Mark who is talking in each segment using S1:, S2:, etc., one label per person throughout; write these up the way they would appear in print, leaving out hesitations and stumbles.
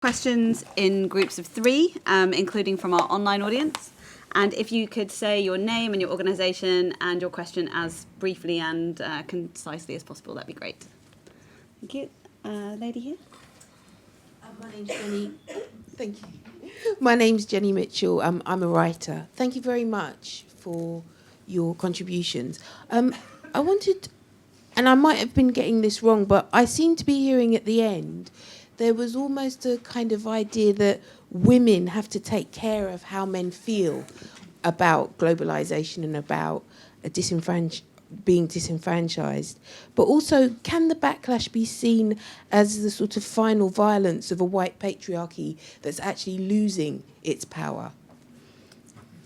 S1: Questions in groups of 3, including from our online audience. And if you could say your name and your organisation and your question as briefly and concisely as possible, that'd be great. Thank you. Lady here.
S2: My name's Jenny. Thank you. My name's Jenny Mitchell. I'm a writer. Thank you very much for your contributions. I wanted, and I might have been getting this wrong, but I seem to be hearing at the end there was almost a kind of idea that women have to take care of how men feel about globalization and about being disenfranchised. But also, can the backlash be seen as the sort of final violence of a white patriarchy that's actually losing its power?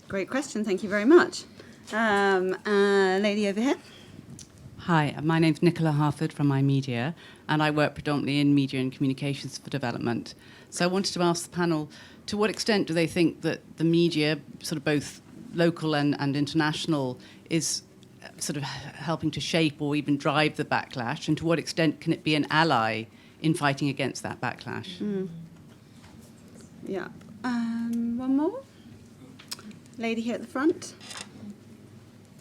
S1: Great question. Thank you very much. Lady over here.
S3: Hi, my name's Nicola Harford from iMedia, and I work predominantly in media and communications for development. So I wanted to ask the panel, to what extent do they think that the media, sort of both local and international, is sort of helping to shape or even drive the backlash, and to what extent can it be an ally in fighting against that backlash?
S1: Yeah. One more. Lady here at the front.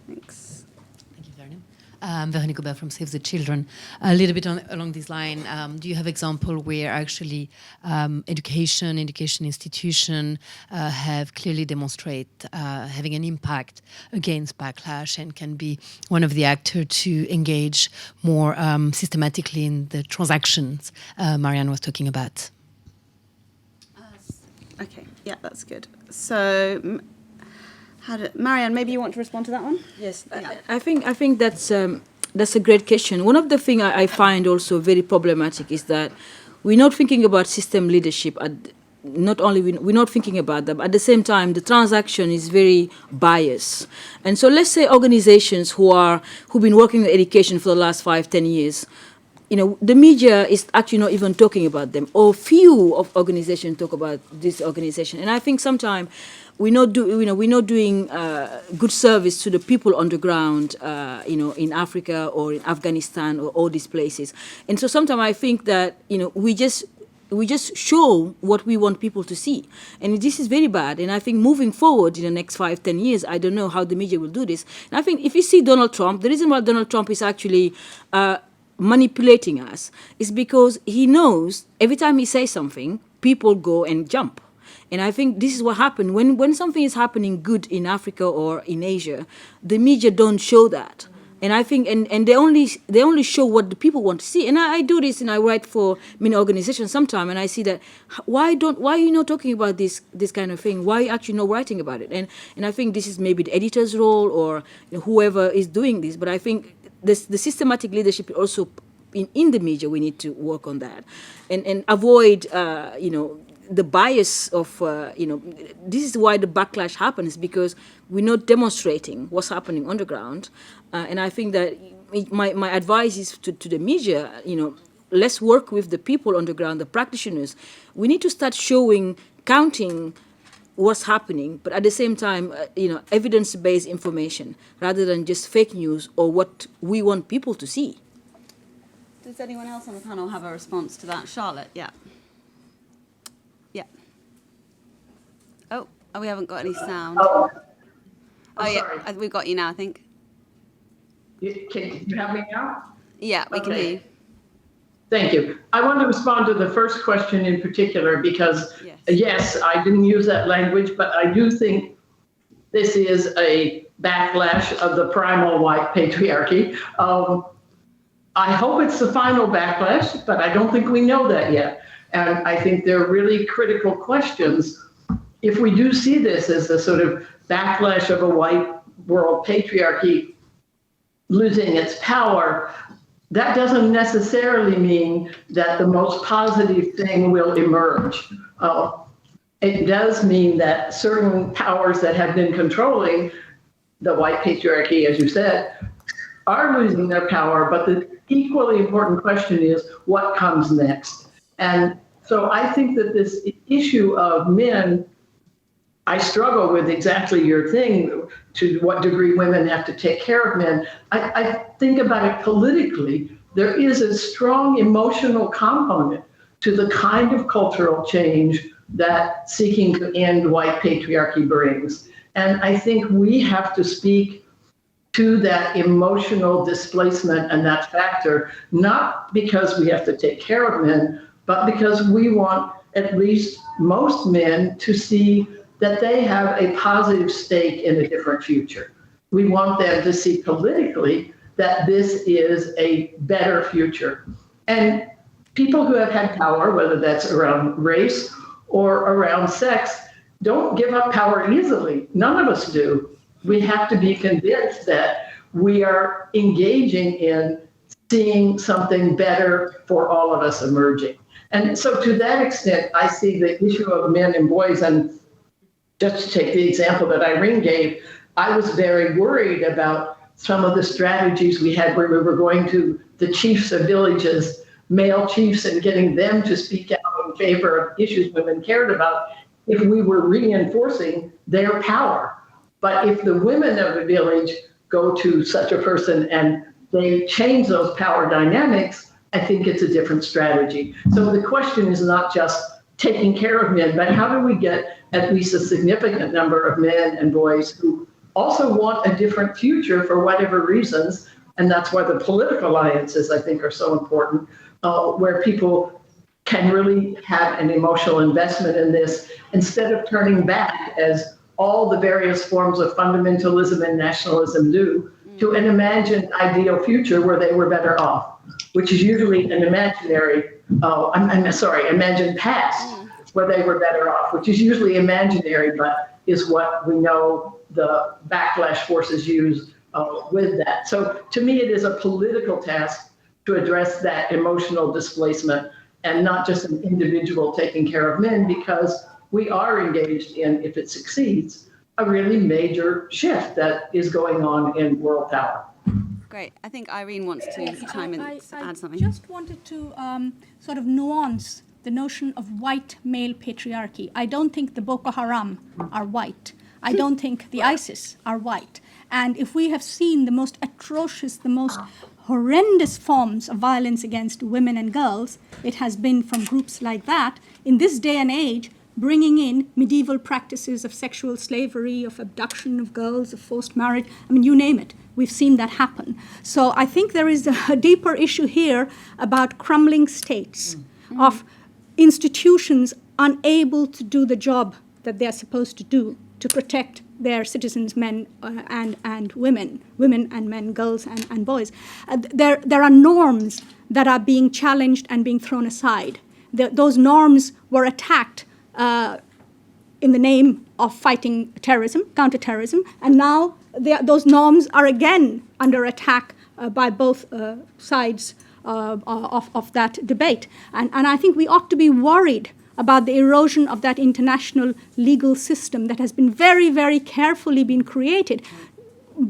S1: Thanks.
S4: Thank you, Vernon. Véronique Aubert from Save the Children. A little bit along this line, do you have example where actually education institution have clearly demonstrate having an impact against backlash and can be one of the actors to engage more systematically in the transactions Marianne was talking about?
S1: Okay, yeah, that's good. So, Marianne, maybe you want to respond to that one?
S5: Yes,
S1: Yeah.
S5: I think that's a great question. One of the things I find also very problematic is that we're not thinking about system leadership. Not only we're not thinking about that, but at the same time, the transaction is very biased. And so, let's say organizations who've been working in education for the last 5-10 years. The media is actually not even talking about them, or few of organizations talk about this organization. And I think sometimes we're not doing good service to the people on the ground, in Africa or in Afghanistan or all these places. And so sometimes I think that we just show what we want people to see, and this is very bad. And I think moving forward in the next 5-10 years, I don't know how the media will do this. And I think if you see Donald Trump, the reason why Donald Trump is actually manipulating us is because he knows every time he says something, people go and jump. And I think this is what happened when something is happening good in Africa or in Asia, the media don't show that. And I think and they only show what the people want to see. And I do this, and I write for many organizations sometimes, and I see that why are you not talking about this kind of thing? Why are you actually not writing about it? And I think this is maybe the editor's role or whoever is doing this. But I think the systematic leadership also in the media, we need to work on that and avoid the bias of this is why the backlash happens, because we're not demonstrating what's happening on the ground. And I think that my advice is to the media, let's work with the people on the ground, the practitioners. We need to start counting what's happening, but at the same time, evidence-based information rather than just fake news or what we want people to see.
S1: Does anyone else on the panel have a response to that? Charlotte, yeah. Yeah. Oh, we haven't got any sound.
S6: Oh,
S1: yeah, we've got you now, I think.
S6: Can you have me now?
S1: Yeah, we can hear you.
S6: Thank you. I want to respond to the first question in particular because, yes, I didn't use that language, but I do think this is a backlash of the primal white patriarchy. I hope it's the final backlash, but I don't think we know that yet. And I think there are really critical questions. If we do see this as a sort of backlash of a white world patriarchy losing its power, that doesn't necessarily mean that the most positive thing will emerge. It does mean that certain powers that have been controlling the white patriarchy, as you said, are losing their power, but the equally important question is what comes next. And so I think that this issue of men, I struggle with exactly your thing, to what degree women have to take care of men. I think about it politically. There is a strong emotional component to the kind of cultural change that seeking to end white patriarchy brings. And I think we have to speak to that emotional displacement and that factor, not because we have to take care of men, but because we want at least most men to see that they have a positive stake in a different future. We want them to see politically that this is a better future. And people who have had power, whether that's around race or around sex, don't give up power easily. None of us do. We have to be convinced that we are engaging in seeing something better for all of us emerging. And so to that extent, I see the issue of men and boys, and just to take the example that Irene gave, I was very worried about some of the strategies we had where we were going to the chiefs of villages, male chiefs, and getting them to speak out in favor of issues women cared about if we were reinforcing their power. But if the women of the village go to such a person and they change those power dynamics, I think it's a different strategy. So the question is not just taking care of men, but how do we get at least a significant number of men and boys who also want a different future for whatever reasons, and that's why the political alliances, I think, are so important, where people can really have an emotional investment in this instead of turning back, as all the various forms of fundamentalism and nationalism do, to an imagined ideal future where they were better off, which is usually an imaginary, imagined past where they were better off, which is usually imaginary, but is what we know the backlash forces use with that. So to me, it is a political task to address that emotional displacement and not just an individual taking care of men, because we are engaged in, if it succeeds, a really major shift that is going on in world power.
S1: Great. I think Irene wants to chime in and add something.
S7: I just wanted to sort of nuance the notion of white male patriarchy. I don't think the Boko Haram are white. I don't think the ISIS are white. And if we have seen the most atrocious, the most horrendous forms of violence against women and girls, it has been from groups like that. In this day and age, bringing in medieval practices of sexual slavery, of abduction of girls, of forced marriage, I mean, you name it. We've seen that happen. So I think there is a deeper issue here about crumbling states, of institutions unable to do the job that they're supposed to do to protect their citizens, men and women and men, girls and boys. There are norms that are being challenged and being thrown aside. Those norms were attacked in the name of fighting terrorism, counterterrorism, and now those norms are again under attack by both sides of that debate. And I think we ought to be worried about the erosion of that international legal system that has been very, very carefully been created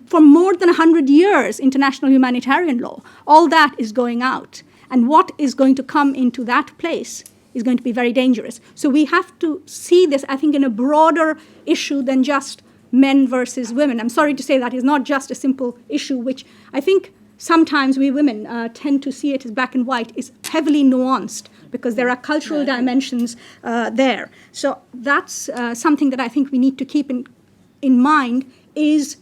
S7: for more than 100 years, international humanitarian law. All that is going out. And what is going to come into that place is going to be very dangerous. So we have to see this, I think, in a broader issue than just men versus women. I'm sorry to say that is not just a simple issue, which I think sometimes we women tend to see it as black and white, is heavily nuanced because there are cultural dimensions there. So that's something that I think we need to keep in mind is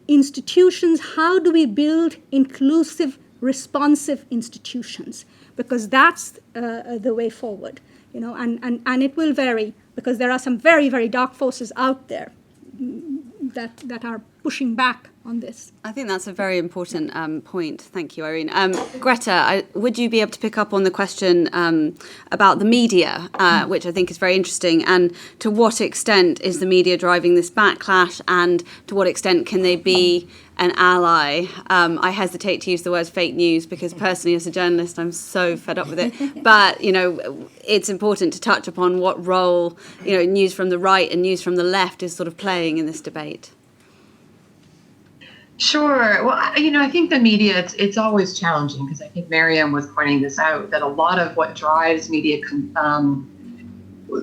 S7: institutions. How do we build inclusive, responsive institutions? Because that's the way forward, you know, and it will vary because there are some very, very dark forces out there that are pushing back on this.
S1: I think that's a very important point. Thank you, Irene. Greta, would you be able to pick up on the question about the media, which I think is very interesting, and to what extent is the media driving this backlash, and to what extent can they be an ally? I hesitate to use the word fake news because personally as a journalist I'm so fed up with it, but you know, it's important to touch upon what role, you know, news from the right and news from the left is sort of playing in this debate.
S8: Sure. Well, you know, I think the media, it's always challenging because I think Miriam was pointing this out, that a lot of what drives media,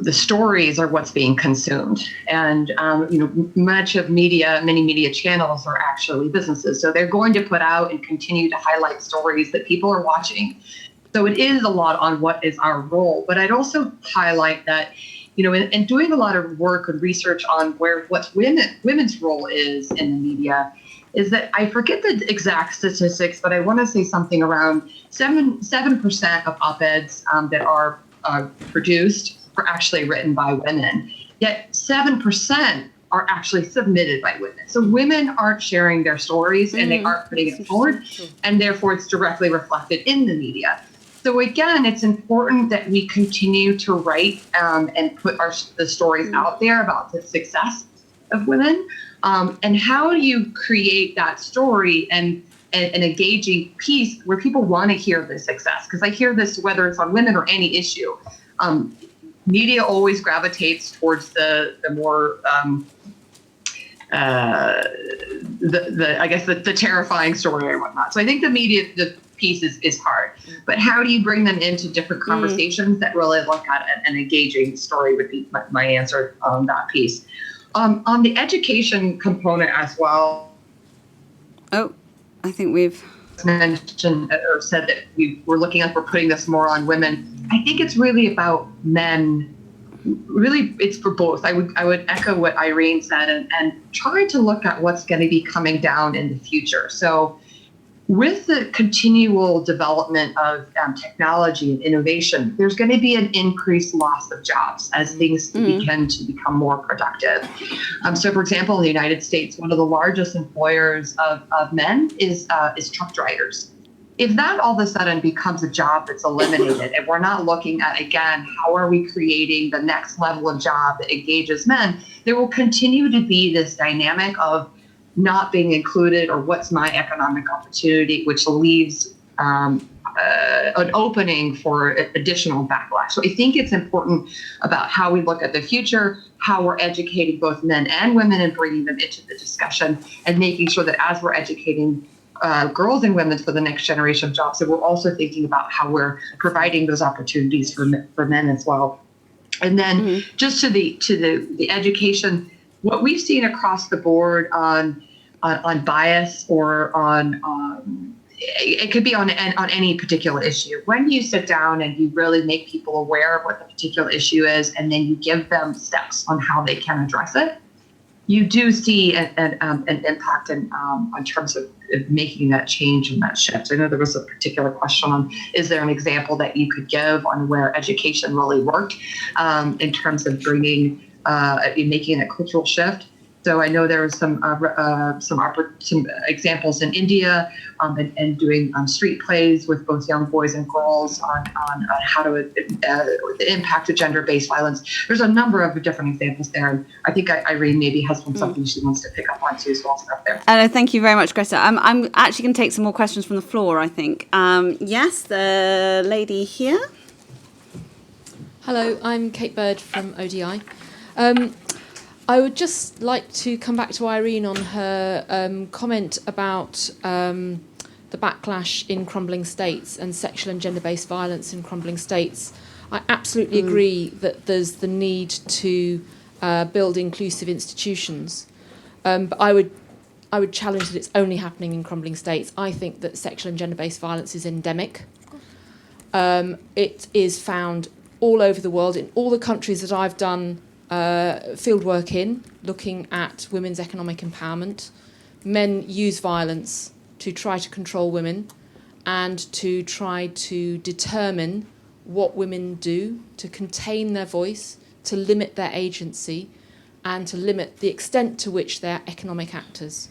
S8: the stories are what's being consumed. And, you know, many media channels are actually businesses. So they're going to put out and continue to highlight stories that people are watching. So it is a lot on what is our role. But I'd also highlight that, in doing a lot of work and research on what women's role is in the media, is that I forget the exact statistics, but I want to say something around 7% of op-eds that are produced are actually written by women. Yet 7% are actually submitted by women. So women aren't sharing their stories and they aren't putting it forward, and therefore it's directly reflected in the media. So again, it's important that we continue to write and put the stories out there about the success of women. And how do you create that story and an engaging piece where people want to hear the success? Because I hear this, whether it's on women or any issue, media always gravitates towards the more, the terrifying story or whatnot. So I think the piece is hard, but how do you bring them into different conversations that really look at an engaging story would be my answer on that piece. On the education component as well.
S1: Oh, I think we've
S8: mentioned or said that we're putting this more on women. I think it's really about men. Really, it's for both. I would echo what Irene said and try to look at what's going to be coming down in the future. So with the continual development of technology and innovation, there's going to be an increased loss of jobs as things begin to become more productive. So, for example, in the United States, one of the largest employers of men is truck drivers. If that all of a sudden becomes a job that's eliminated, and we're not looking at, again, how are we creating the next level of job that engages men, there will continue to be this dynamic of not being included or what's my economic opportunity, which leaves an opening for additional backlash. So I think it's important about how we look at the future, how we're educating both men and women and bringing them into the discussion and making sure that as we're educating girls and women for the next generation of jobs, that we're also thinking about how we're providing those opportunities for men as well. And then just to the education, what we've seen across the board on bias or on it could be on any particular issue. When you sit down and you really make people aware of what the particular issue is, and then you give them steps on how they can address it, you do see an impact in terms of making that change and that shift. I know there was a particular question on, is there an example that you could give on where education really worked in terms of bringing, making a cultural shift? So I know there was some examples in India and doing street plays with both young boys and girls on how to the impact of gender-based violence. There's a number of different examples there. And I think Irene maybe has something she wants to pick up on too, so I'll stop there.
S1: Thank you very much, Greta. I'm actually going to take some more questions from the floor, I think. Yes, the lady here.
S9: Hello, I'm Kate Bird from ODI. I would just like to come back to Irene on her comment about the backlash in crumbling states and sexual and gender-based violence in crumbling states. I absolutely agree that there's the need to build inclusive institutions. But I would challenge that it's only happening in crumbling states. I think that sexual and gender-based violence is endemic. It is found all over the world, in all the countries that I've done field work in, looking at women's economic empowerment. Men use violence to try to control women and to try to determine what women do, to contain their voice, to limit their agency, and to limit the extent to which they're economic actors.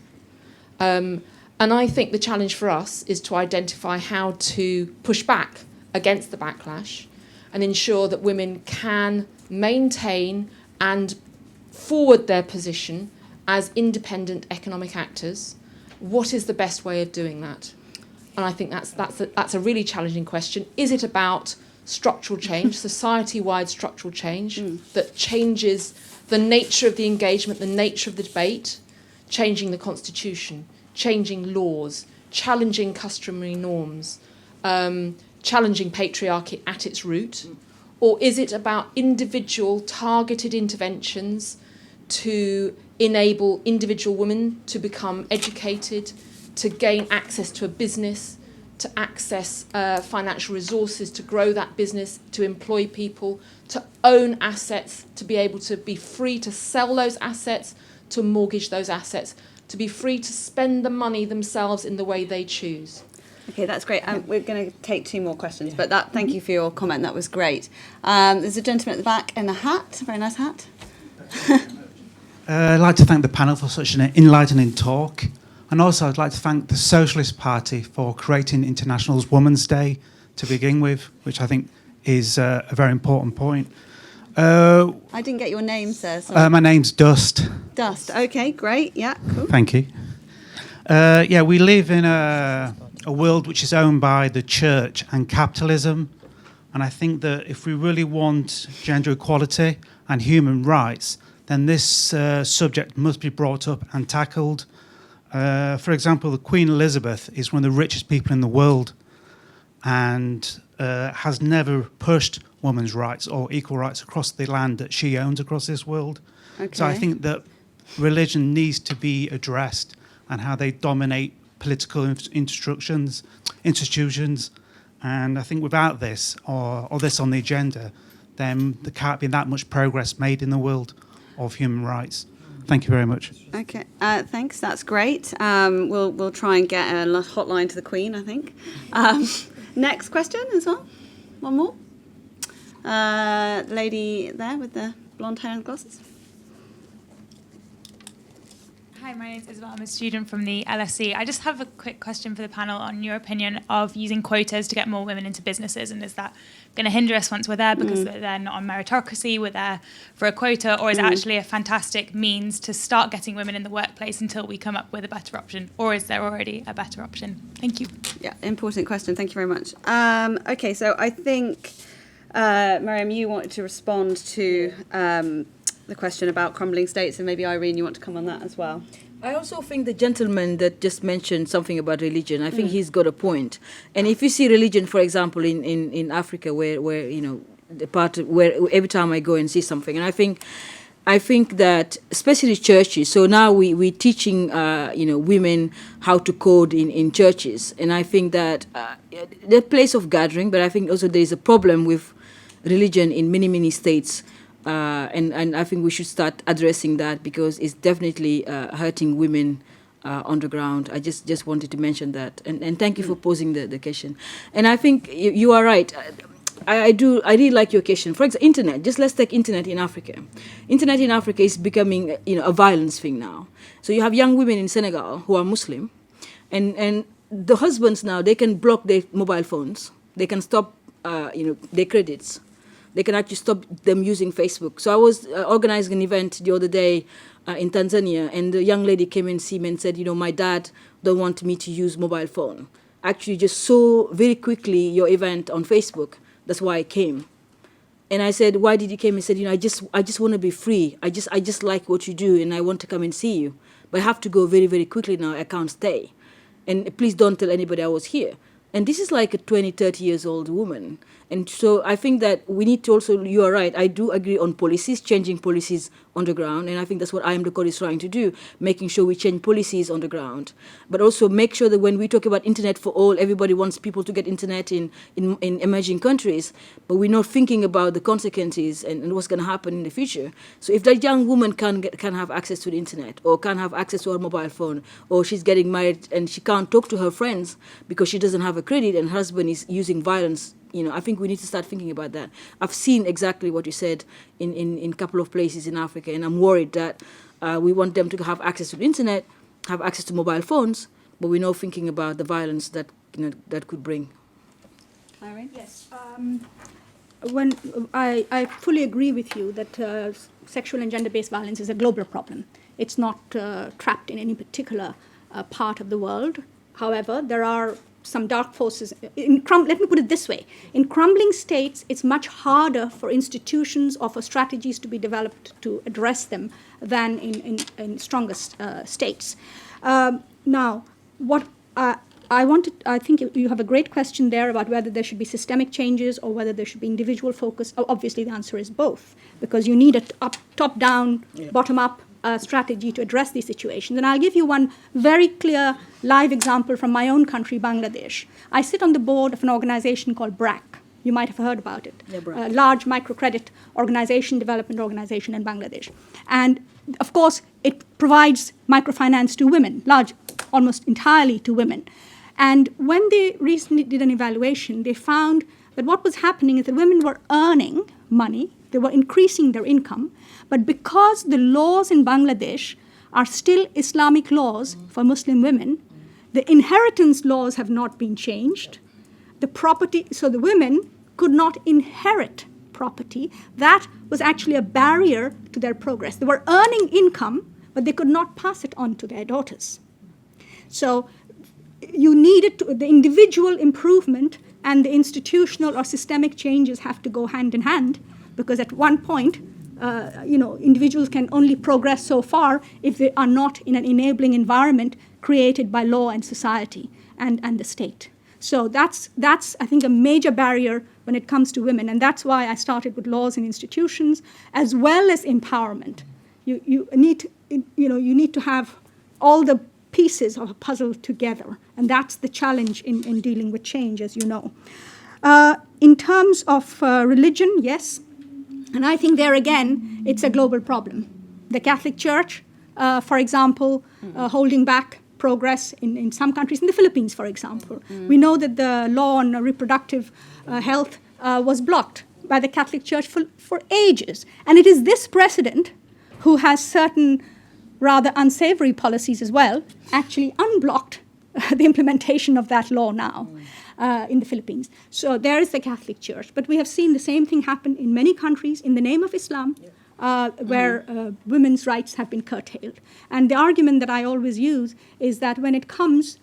S9: And I think the challenge for us is to identify how to push back against the backlash and ensure that women can maintain and forward their position as independent economic actors. What is the best way of doing that? And I think that's a really challenging question. Is it about structural change, society-wide structural change, that changes the nature of the engagement, the nature of the debate, changing the constitution, changing laws, challenging customary norms, challenging patriarchy at its root? Or is it about individual targeted interventions to enable individual women to become educated, to gain access to a business, to access financial resources, to grow that business, to employ people, to own assets, to be able to be free to sell those assets, to mortgage those assets, to be free to spend the money themselves in the way they choose.
S1: Okay, that's great. We're going to take 2 more questions, but thank you for your comment. That was great. There's a gentleman at the back in a hat, a very nice hat.
S10: I'd like to thank the panel for such an enlightening talk. And also I'd like to thank the Socialist Party for creating International Women's Day to begin with, which I think is a very important point.
S1: I didn't get your name, sir. Sorry.
S10: My name's Dust.
S1: Dust. Okay, great. Yeah, cool.
S10: Thank you. We live in a world which is owned by the church and capitalism. And I think that if we really want gender equality and human rights, then this subject must be brought up and tackled. For example, the Queen Elizabeth is one of the richest people in the world and has never pushed women's rights or equal rights across the land that she owns across this world.
S1: Okay.
S10: So I think that religion needs to be addressed and how they dominate political institutions. And I think without this or this on the agenda, then there can't be that much progress made in the world of human rights. Thank you very much.
S1: Okay, thanks. That's great. We'll try and get a hotline to the Queen, I think. Next question as well. One more. Lady there with the blonde hair and glasses.
S11: Hi, my name is Isabel. I'm a student from the LSE. I just have a quick question for the panel on your opinion of using quotas to get more women into businesses, and is that going to hinder us once we're there because they're not on meritocracy, we're there for a quota, or is it actually a fantastic means to start getting women in the workplace until we come up with a better option, or is there already a better option? Thank you.
S1: Yeah, important question. Thank you very much. Okay, so I think, Miriam, you wanted to respond to the question about crumbling states, and maybe Irene, you want to come on that as well.
S5: I also think the gentleman that just mentioned something about religion, I think he's got a point. And if you see religion, for example, in Africa, where you know, the part where every time I go and see something, and I think that especially churches. So now we're teaching women how to code in churches, and I think that the place of gathering. But I think also there is a problem with religion in many states. And I think we should start addressing that because it's definitely hurting women on the ground. I just wanted to mention that. And thank you for posing the question. And I think you are right. I really like your question. For example, internet. Just let's take internet in Africa. Internet in Africa is becoming a violence thing now. So you have young women in Senegal who are Muslim, and the husbands now, they can block their mobile phones. They can stop their credits. They can actually stop them using Facebook. So I was organizing an event the other day in Tanzania, and the young lady came and see me and said, my dad don't want me to use mobile phone. Actually, just saw very quickly your event on Facebook. That's why I came. And I said, why did you come? He said, I just want to be free. I just like what you do, and I want to come and see you. But I have to go very, very quickly now. I can't stay. And please don't tell anybody I was here. And this is like a 20, 30 years old woman. And so I think that we need to also, you are right, I do agree on policies, changing policies on the ground. And I think that's what I Am the Code is trying to do, making sure we change policies on the ground. But also make sure that when we talk about internet for all, everybody wants people to get internet in emerging countries. But we're not thinking about the consequences and what's going to happen in the future. So if that young woman can have access to the internet or can have access to her mobile phone, or she's getting married and she can't talk to her friends because she doesn't have a credit and her husband is using violence, I think we need to start thinking about that. I've seen exactly what you said in a couple of places in Africa, and I'm worried that we want them to have access to the internet, have access to mobile phones, but we're not thinking about the violence that that could bring.
S1: Irene?
S7: Yes. When I fully agree with you that sexual and gender-based violence is a global problem. It's not trapped in any particular part of the world. However, there are some dark forces. Let me put it this way. In crumbling states, it's much harder for institutions or for strategies to be developed to address them than in strongest states. Now, what I think you have a great question there about whether there should be systemic changes or whether there should be individual focus. Obviously, the answer is both, because you need a top-down, bottom-up strategy to address these situations. And I'll give you one very clear live example from my own country, Bangladesh. I sit on the board of an organization called BRAC. You might have heard about it.
S5: Yeah,
S7: a large microcredit organization, development organization in Bangladesh. And of course, it provides microfinance to women, almost entirely to women. And when they recently did an evaluation, they found that what was happening is that women were earning money, they were increasing their income, but because the laws in Bangladesh are still Islamic laws for Muslim women, the inheritance laws have not been changed. The property, so the women could not inherit property. That was actually a barrier to their progress. They were earning income, but they could not pass it on to their daughters. So you needed the individual improvement and the institutional or systemic changes have to go hand in hand, because at one point, individuals can only progress so far if they are not in an enabling environment created by law and society and the state. So that's I think a major barrier when it comes to women, and that's why I started with laws and institutions as well as empowerment. You need to have all the pieces of a puzzle together, and that's the challenge in dealing with change, as you know. In terms of religion, yes, and I think there again it's a global problem. The Catholic Church, for example, holding back progress in some countries, in the Philippines, for example. We know that the law on reproductive health was blocked by the Catholic Church for ages. And it is this president who has certain rather unsavory policies as well, actually unblocked the implementation of that law now in the Philippines. So there is the Catholic Church. But we have seen the same thing happen in many countries in the name of Islam, where women's rights have been curtailed. And the argument that I always use is that when it comes,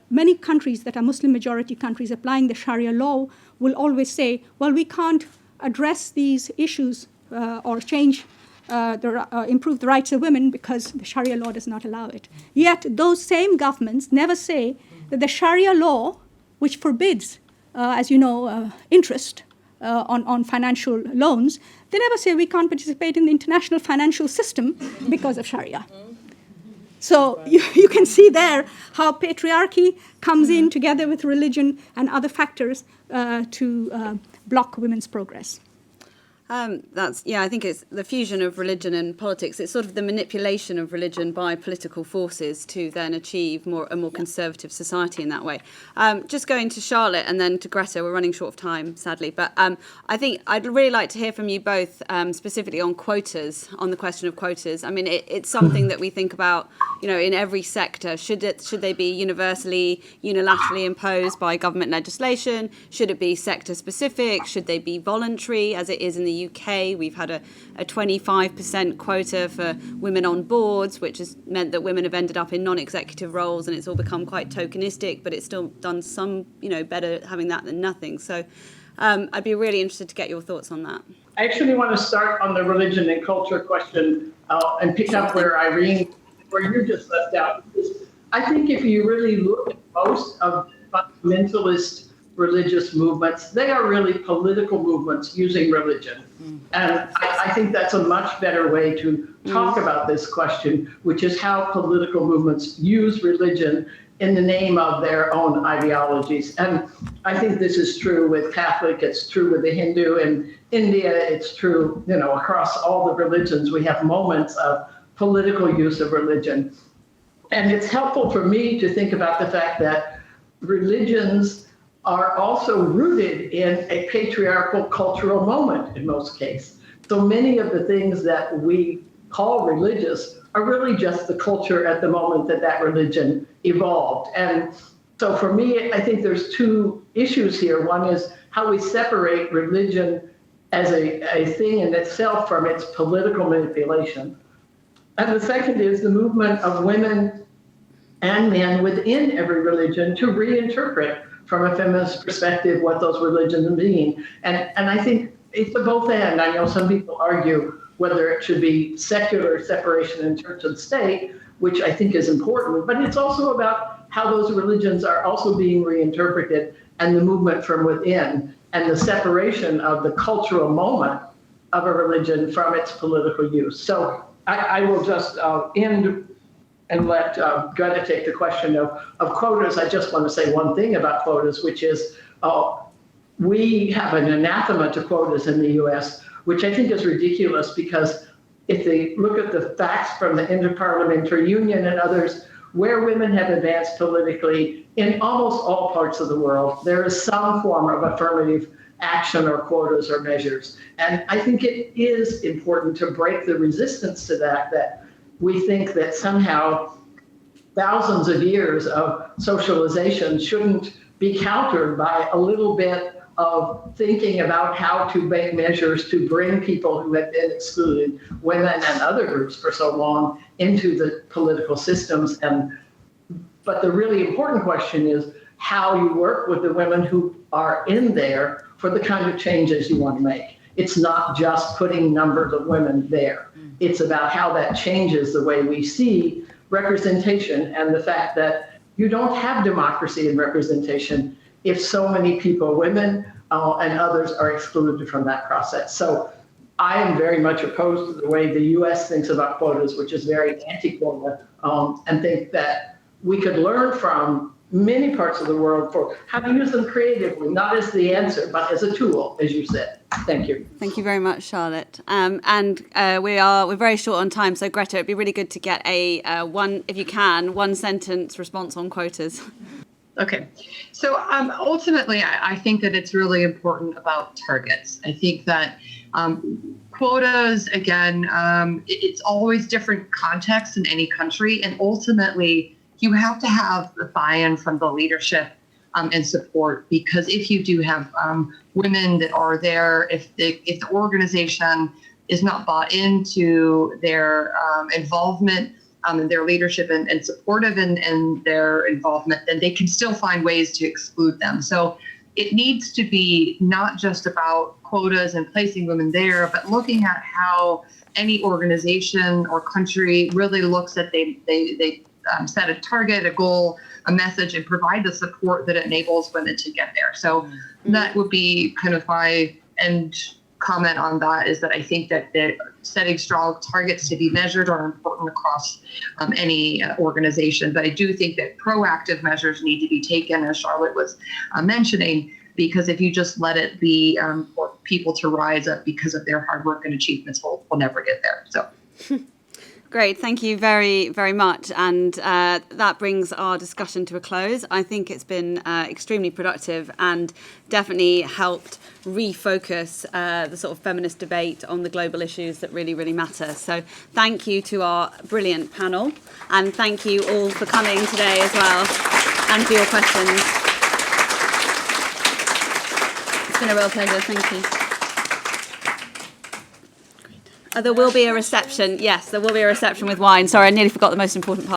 S7: many countries that are Muslim majority countries applying the Sharia law will always say, well, we can't address these issues or improve the rights of women because the Sharia law does not allow it. Yet those same governments never say that the Sharia law, which forbids, as you know, interest on financial loans, they never say we can't participate in the international financial system because of Sharia. So you can see there how patriarchy comes in together with religion and other factors to block women's progress.
S1: I think it's the fusion of religion and politics. It's sort of the manipulation of religion by political forces to then achieve a more conservative society in that way. Just going to Charlotte and then to Greta. We're running short of time, sadly. But I think I'd really like to hear from you both specifically on quotas, on the question of quotas. I mean, it's something that we think about, in every sector. Should they be unilaterally imposed by government legislation? Should it be sector specific? Should they be voluntary, as it is in the UK? We've had a 25% quota for women on boards, which has meant that women have ended up in non-executive roles, and it's all become quite tokenistic, but it's still done some, better having that than nothing. So I'd be really interested to get your thoughts on that.
S6: I actually want to start on the religion and culture question and pick up where you just left out. I think if you really look at most of the fundamentalist religious movements, they are really political movements using religion. And I think that's a much better way to talk about this question, which is how political movements use religion in the name of their own ideologies. And I think this is true with Catholic, it's true with the Hindu. In India, it's true, across all the religions, we have moments of political use of religion. And it's helpful for me to think about the fact that religions are also rooted in a patriarchal cultural moment in most cases. So many of the things that we call religious are really just the culture at the moment that religion evolved. And so for me, I think there's two issues here. One is how we separate religion as a thing in itself from its political manipulation. And the second is the movement of women and men within every religion to reinterpret from a feminist perspective what those religions mean. And I think it's a both and. I know some people argue whether it should be secular separation in church and state, which I think is important, but it's also about how those religions are also being reinterpreted and the movement from within and the separation of the cultural moment of a religion from its political use. So I will just end and let Greta take the question of quotas. I just want to say one thing about quotas, which is we have an anathema to quotas in the US, which I think is ridiculous, because if they look at the facts from the Interparliamentary Union and others, where women have advanced politically in almost all parts of the world, there is some form of affirmative action or quotas or measures. And I think it is important to break the resistance to that we think that somehow thousands of years of socialization shouldn't be countered by a little bit of thinking about how to make measures to bring people who have been excluded, women and other groups for so long, into the political systems. But the really important question is how you work with the women who are in there for the kind of changes you want to make. It's not just putting numbers of women there. It's about how that changes the way we see representation, and the fact that you don't have democracy and representation if so many people, women and others, are excluded from that process. So I am very much opposed to the way the US thinks about quotas, which is very anti-quota, and think that we could learn from many parts of the world for how to use them creatively, not as the answer, but as a tool, as you said. Thank you.
S1: Thank you very much, Charlotte. We're very short on time, so Greta, it'd be really good to get if you can, one sentence response on quotas.
S8: Okay. So ultimately, I think that it's really important about targets. I think that quotas, again, it's always different contexts in any country. And ultimately, you have to have the buy-in from the leadership and support, because if you do have women that are there, if the organization is not bought into their involvement and their leadership and supportive in their involvement, then they can still find ways to exclude them. So it needs to be not just about quotas and placing women there, but looking at how any organization or country really looks at they set a target, a goal, a message, and provide the support that enables women to get there. So that would be kind of my end comment on that, is that I think that setting strong targets to be measured are important across any organization. But I do think that proactive measures need to be taken, as Charlotte was mentioning, because if you just let it be for people to rise up because of their hard work and achievements, we'll never get there. So.
S1: Great, thank you very, very much. And that brings our discussion to a close. I think it's been extremely productive and definitely helped refocus the sort of feminist debate on the global issues that really, really matter. So thank you to our brilliant panel, and thank you all for coming today as well, and for your questions. It's been a real pleasure, thank you. There will be a reception. Yes, there will be a reception with wine. Sorry, I nearly forgot the most important part.